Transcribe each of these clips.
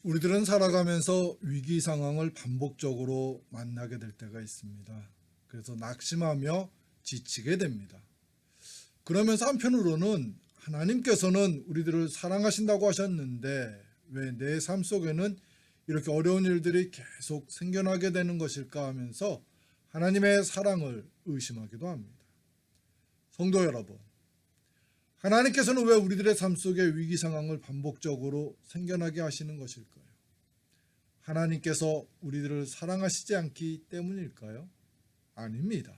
우리들은 살아가면서 위기 상황을 반복적으로 만나게 될 때가 있습니다. 그래서 낙심하며 지치게 됩니다. 그러면서 한편으로는 하나님께서는 우리들을 사랑하신다고 하셨는데 왜 내 삶 속에는 이렇게 어려운 일들이 계속 생겨나게 되는 것일까 하면서 하나님의 사랑을 의심하기도 합니다. 성도 여러분, 하나님께서는 왜 우리들의 삶 속에 위기 상황을 반복적으로 생겨나게 하시는 것일까요? 하나님께서 우리들을 사랑하시지 않기 때문일까요? 아닙니다.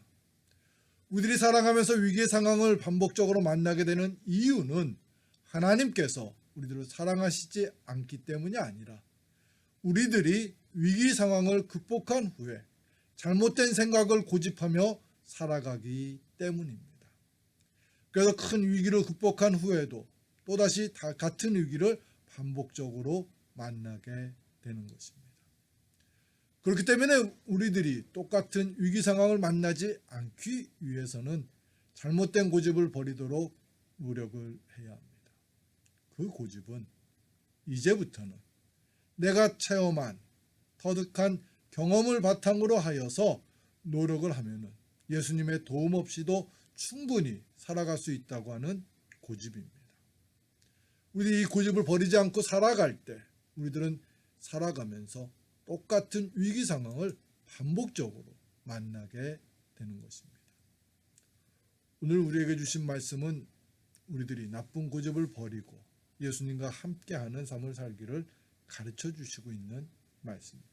우리들이 살아가면서 위기의 상황을 반복적으로 만나게 되는 이유는 하나님께서 우리들을 사랑하시지 않기 때문이 아니라 우리들이 위기 상황을 극복한 후에 잘못된 생각을 고집하며 살아가기 때문입니다. 그래서 큰 위기를 극복한 후에도 또다시 같은 위기를 반복적으로 만나게 되는 것입니다. 그렇기 때문에 우리들이 똑같은 위기 상황을 만나지 않기 위해서는 잘못된 고집을 버리도록 노력을 해야 합니다. 그 고집은 이제부터는 내가 체험한 터득한 경험을 바탕으로 하여서 노력을 하면은 예수님의 도움 없이도 충분히 살아갈 수 있다고 하는 고집입니다. 우리들이 이 고집을 버리지 않고 살아갈 때 우리들은 살아가면서 똑같은 위기 상황을 반복적으로 만나게 되는 것입니다. 오늘 우리에게 주신 말씀은 우리들이 나쁜 고집을 버리고 예수님과 함께하는 삶을 살기를 가르쳐 주시고 있는 말씀입니다.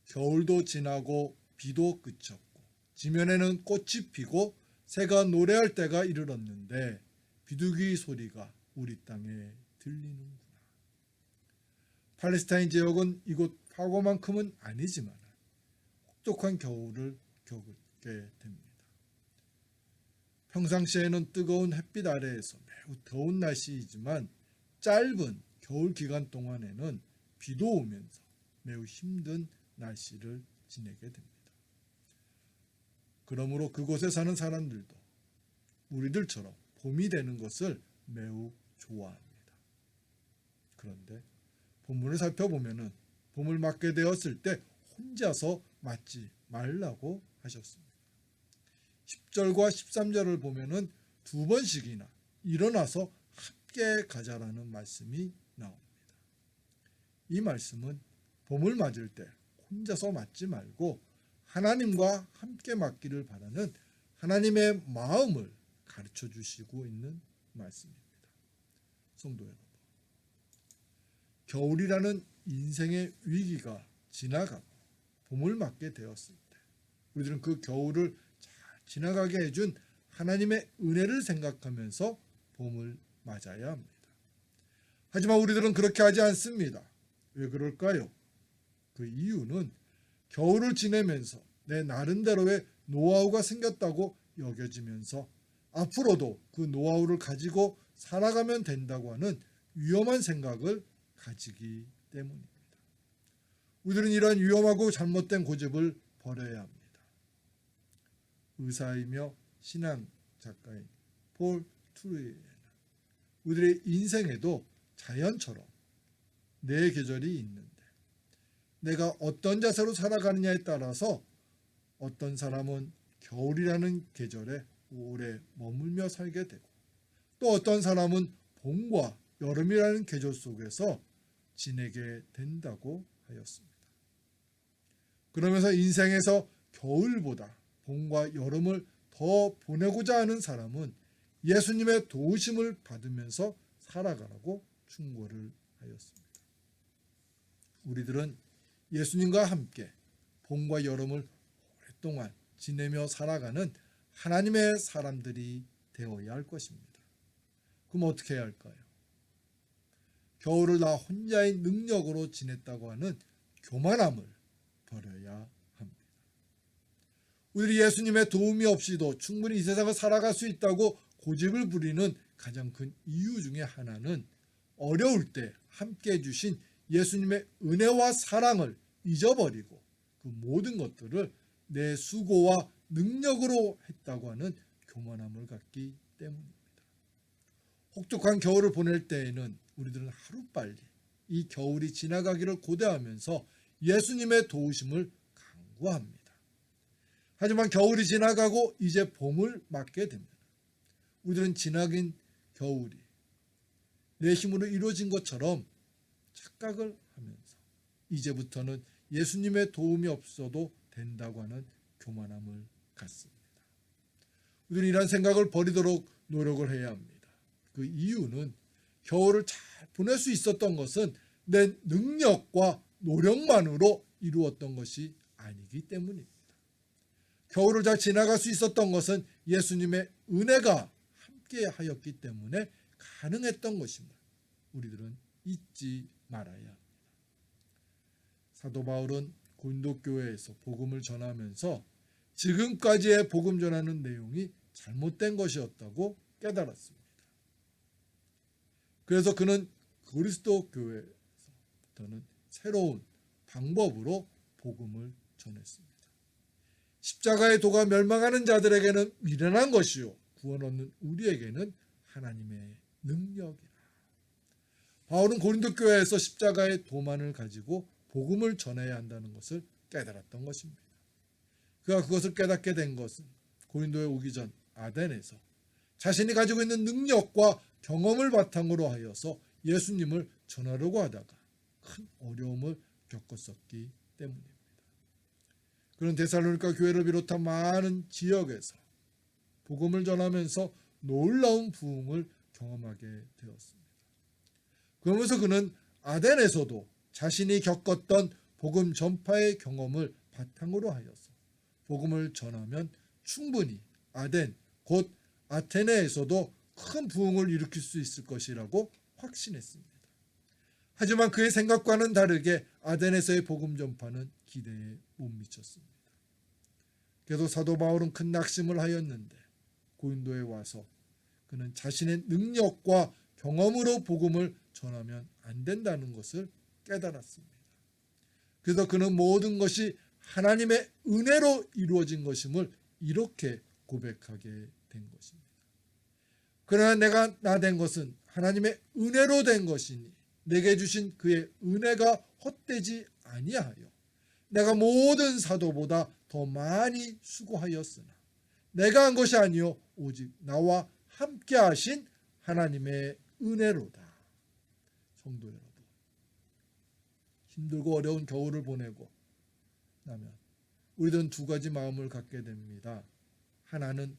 겨울도 지나고 비도 그쳤고 지면에는 꽃이 피고 새가 노래할 때가 이르렀는데 비둘기 소리가 우리 땅에 들리는구나. 팔레스타인 지역은 이곳 파고만큼은 아니지만 혹독한 겨울을 겪게 됩니다. 평상시에는 뜨거운 햇빛 아래에서 매우 더운 날씨이지만 짧은 겨울 기간 동안에는 비도 오면서 매우 힘든 날씨를 지내게 됩니다. 그러므로 그곳에 사는 사람들도 우리들처럼 봄이 되는 것을 매우 좋아합니다. 그런데 본문을 살펴보면은 봄을 맞게 되었을 때 혼자서 맞지 말라고 하셨습니다. 10절과 13절을 보면은 두 번씩이나 일어나서 함께 가자라는 말씀이 나옵니다. 이 말씀은 봄을 맞을 때 혼자서 맞지 말고 하나님과 함께 맞기를 바라는 하나님의 마음을 가르쳐 주시고 있는 말씀입니다. 성도 여러분, 겨울이라는 인생의 위기가 지나가고 봄을 맞게 되었을 때 우리들은 그 겨울을 잘 지나가게 해준 하나님의 은혜를 생각하면서 봄을 맞아야 합니다. 하지만 우리들은 그렇게 하지 않습니다. 왜 그럴까요? 그 이유는 겨울을 지내면서 내 나름대로의 노하우가 생겼다고 여겨지면서 앞으로도 그 노하우를 가지고 살아가면 된다고 하는 위험한 생각을 가지기 때문입니다. 우리들은 이러한 위험하고 잘못된 고집을 버려야 합니다. 의사이며 신앙 작가인 폴 트루이에는 우리들의 인생에도 자연처럼 네 계절이 있는데 내가 어떤 자세로 살아가느냐에 따라서 어떤 사람은 겨울이라는 계절에 오래 머물며 살게 되고 또 어떤 사람은 봄과 여름이라는 계절 속에서 지내게 된다고 하였습니다. 그러면서 인생에서 겨울보다 봄과 여름을 더 보내고자 하는 사람은 예수님의 도우심을 받으면서 살아가라고 충고를 하였습니다. 우리들은 예수님과 함께 봄과 여름을 오랫동안 지내며 살아가는 하나님의 사람들이 되어야 할 것입니다. 그럼 어떻게 해야 할까요? 겨울을 나 혼자의 능력으로 지냈다고 하는 교만함을 버려야 합니다. 우리 예수님의 도움이 없이도 충분히 이 세상을 살아갈 수 있다고 고집을 부리는 가장 큰 이유 중에 하나는 어려울 때 함께 해주신 예수님의 은혜와 사랑을 잊어버리고 그 모든 것들을 내 수고와 능력으로 했다고 하는 교만함을 갖기 때문입니다. 혹독한 겨울을 보낼 때에는 우리들은 하루빨리 이 겨울이 지나가기를 고대하면서 예수님의 도우심을 간구합니다. 하지만 겨울이 지나가고 이제 봄을 맞게 됩니다. 우리들은 지나긴 겨울이 내 힘으로 이루어진 것처럼 착각을 하면서 이제부터는 예수님의 도움이 없어도 된다고 하는 교만함을 갖습니다. 우리는 이런 생각을 버리도록 노력을 해야 합니다. 그 이유는 겨울을 잘 보낼 수 있었던 것은 내 능력과 노력만으로 이루었던 것이 아니기 때문입니다. 겨울을 잘 지나갈 수 있었던 것은 예수님의 은혜가 함께 하였기 때문에 가능했던 것입니다. 우리들은 잊지 말아야 합니다. 사도 바울은 고린도 교회에서 복음을 전하면서 지금까지의 복음 전하는 내용이 잘못된 것이었다고 깨달았습니다. 그래서 그는 그리스도 교회에서부터는 새로운 방법으로 복음을 전했습니다. 십자가의 도가 멸망하는 자들에게는 미련한 것이요 구원 얻는 우리에게는 하나님의 능력이라. 바울은 고린도 교회에서 십자가의 도만을 가지고 복음을 전해야 한다는 것을 깨달았던 것입니다. 그가 그것을 깨닫게 된 것은 고린도에 오기 전 아덴에서 자신이 가지고 있는 능력과 경험을 바탕으로 하여서 예수님을 전하려고 하다가 큰 어려움을 겪었었기 때문입니다. 그런 데살로니가 교회를 비롯한 많은 지역에서 복음을 전하면서 놀라운 부흥을 경험하게 되었습니다. 그러면서 그는 아덴에서도 자신이 겪었던 복음 전파의 경험을 바탕으로 하여서 복음을 전하면 충분히 아덴 곧 아테네에서도 큰 부흥을 일으킬 수 있을 것이라고 확신했습니다. 하지만 그의 생각과는 다르게 아덴에서의 복음 전파는 기대에 못 미쳤습니다. 그래도 사도 바울은 큰 낙심을 하였는데 고린도에 와서 그는 자신의 능력과 경험으로 복음을 전하면 안 된다는 것을 깨달았습니다. 그래서 그는 모든 것이 하나님의 은혜로 이루어진 것임을 이렇게 고백하게 된 것입니다. 그러나 내가 나 된 것은 하나님의 은혜로 된 것이니 내게 주신 그의 은혜가 헛되지 아니하여 내가 모든 사도보다 더 많이 수고하였으나 내가 한 것이 아니요 오직 나와 함께 하신 하나님의 은혜로다. 성도 여러분, 힘들고 어려운 겨울을 보내고 나면 우리들은 두 가지 마음을 갖게 됩니다. 하나는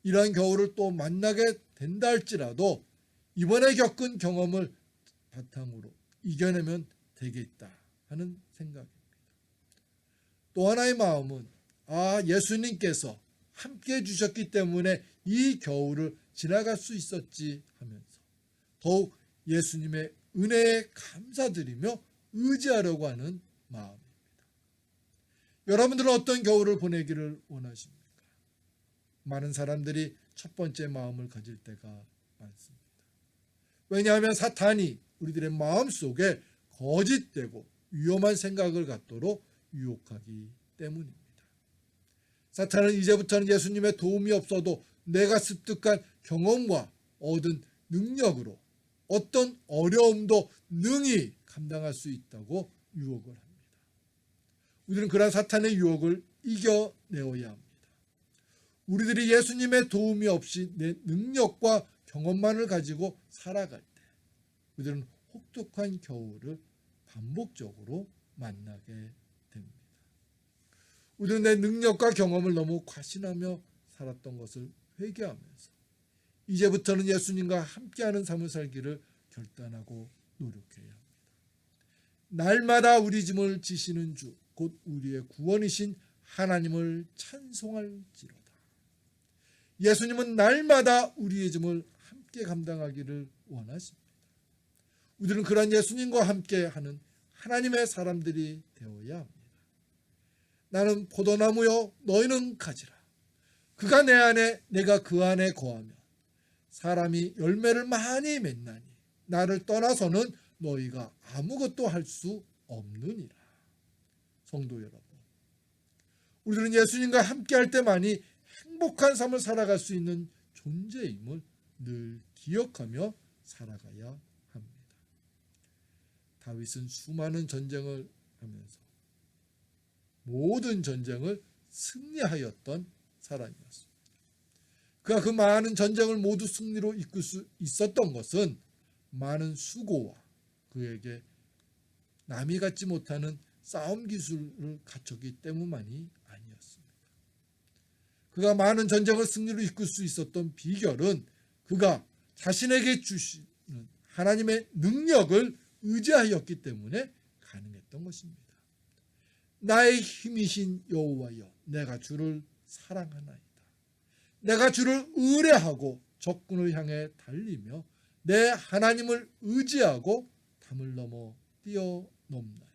이러한 겨울을 또 만나게 된다 할지라도 이번에 겪은 경험을 바탕으로 이겨내면 되겠다 하는 생각입니다. 또 하나의 마음은 예수님께서 함께 해주셨기 때문에 이 겨울을 지나갈 수 있었지 하면서 더욱 예수님의 은혜에 감사드리며 의지하려고 하는 마음입니다. 여러분들은 어떤 겨울을 보내기를 원하십니까? 많은 사람들이 첫 번째 마음을 가질 때가 많습니다. 왜냐하면 사탄이 우리들의 마음속에 거짓되고 위험한 생각을 갖도록 유혹하기 때문입니다. 사탄은 이제부터는 예수님의 도움이 없어도 내가 습득한 경험과 얻은 능력으로 어떤 어려움도 능히 감당할 수 있다고 유혹을 합니다. 우리는 그러한 사탄의 유혹을 이겨내어야 합니다. 우리들이 예수님의 도움이 없이 내 능력과 경험만을 가지고 살아갈 때 우리들은 혹독한 겨울을 반복적으로 만나게 됩니다. 우리는 내 능력과 경험을 너무 과신하며 살았던 것을 회개하면서 이제부터는 예수님과 함께하는 삶을 살기를 결단하고 노력해야 합니다. 날마다 우리 짐을 지시는 주, 곧 우리의 구원이신 하나님을 찬송할지로다. 예수님은 날마다 우리의 짐을 함께 감당하기를 원하십니다. 우리는 그런 예수님과 함께하는 하나님의 사람들이 되어야 합니다. 나는 포도나무요 너희는 가지라. 그가 내 안에 내가 그 안에 거하며 사람이 열매를 많이 맺나니 나를 떠나서는 너희가 아무것도 할 수 없느니라. 성도 여러분, 우리는 예수님과 함께할 때만이 행복한 삶을 살아갈 수 있는 존재임을 늘 기억하며 살아가야 합니다. 다윗은 수많은 전쟁을 하면서 모든 전쟁을 승리하였던 사람이었습니다. 그가 그 많은 전쟁을 모두 승리로 이끌 수 있었던 것은 많은 수고와 그에게 남이 갖지 못하는 싸움 기술을 갖췄기 때문만이 아니었습니다. 그가 많은 전쟁을 승리로 이끌 수 있었던 비결은 그가 자신에게 주시는 하나님의 능력을 의지하였기 때문에 가능했던 것입니다. 나의 힘이신 여호와여, 내가 주를 사랑하나이다. 내가 주를 의뢰하고 적군을 향해 달리며 내 하나님을 의지하고 담을 넘어 뛰어넘나이다.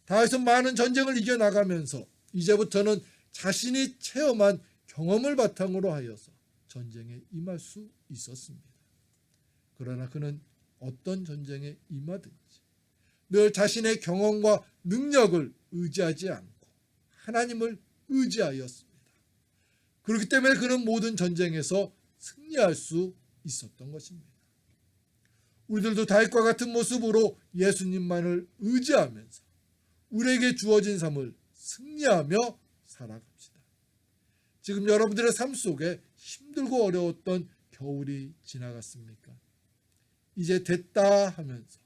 다윗은 많은 전쟁을 이겨나가면서 이제부터는 자신이 체험한 경험을 바탕으로 하여서 전쟁에 임할 수 있었습니다. 그러나 그는 어떤 전쟁에 임하든지 늘 자신의 경험과 능력을 의지하지 않고 하나님을 의지하였습니다. 그렇기 때문에 그는 모든 전쟁에서 승리할 수 있었던 것입니다. 우리들도 다윗과 같은 모습으로 예수님만을 의지하면서 우리에게 주어진 삶을 승리하며 살아갑시다. 지금 여러분들의 삶 속에 힘들고 어려웠던 겨울이 지나갔습니까? 이제 됐다 하면서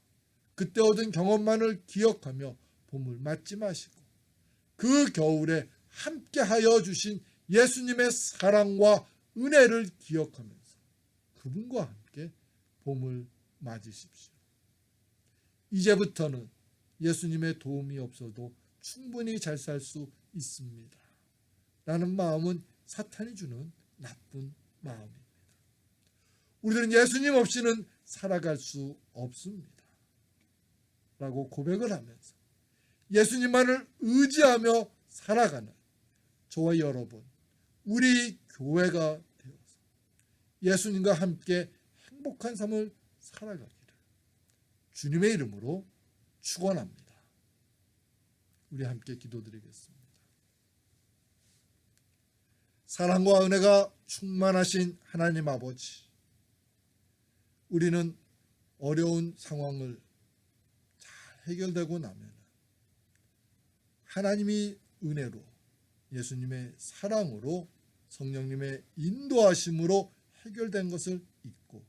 그때 얻은 경험만을 기억하며 봄을 맞지 마시고 그 겨울에 함께하여 주신 예수님의 사랑과 은혜를 기억하면서 그분과 함께 봄을 맞으십시오. 이제부터는 예수님의 도움이 없어도 충분히 잘 살 수 있습니다. 라는 마음은 사탄이 주는 나쁜 마음입니다. 우리들은 예수님 없이는 살아갈 수 없습니다. 라고 고백을 하면서 예수님만을 의지하며 살아가는 저와 여러분, 우리 교회가 되어서 예수님과 함께 행복한 삶을 살아가기를 주님의 이름으로 축원합니다. 우리 함께 기도드리겠습니다. 사랑과 은혜가 충만하신 하나님 아버지, 우리는 어려운 상황을 잘 해결되고 나면 하나님이 은혜로 예수님의 사랑으로 성령님의 인도하심으로 해결된 것을 잊고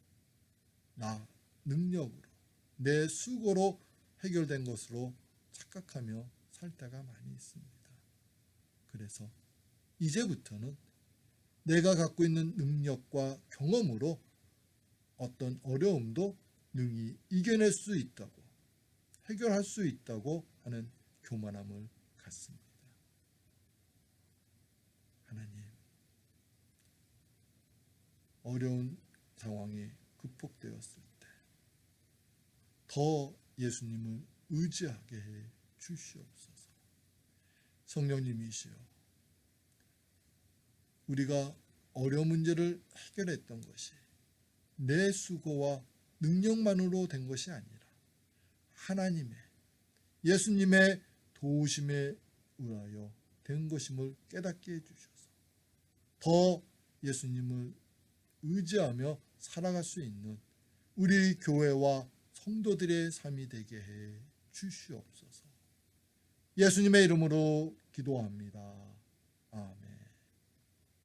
나 능력으로 내 수고로 해결된 것으로 착각하며 살 때가 많이 있습니다. 그래서 이제부터는 내가 갖고 있는 능력과 경험으로 어떤 어려움도 능히 이겨낼 수 있다고, 해결할 수 있다고 하는 교만함을 갖습니다. 하나님, 어려운 상황이 극복되었을 때 더 예수님을 의지하게 해 주시옵소서. 성령님이시여, 우리가 어려운 문제를 해결했던 것이 내 수고와 능력만으로 된 것이 아니라 하나님의, 예수님의 도우심에 의하여 된 것임을 깨닫게 해주셔서 더 예수님을 의지하며 살아갈 수 있는 우리 교회와 성도들의 삶이 되게 해 주시옵소서. 예수님의 이름으로 기도합니다.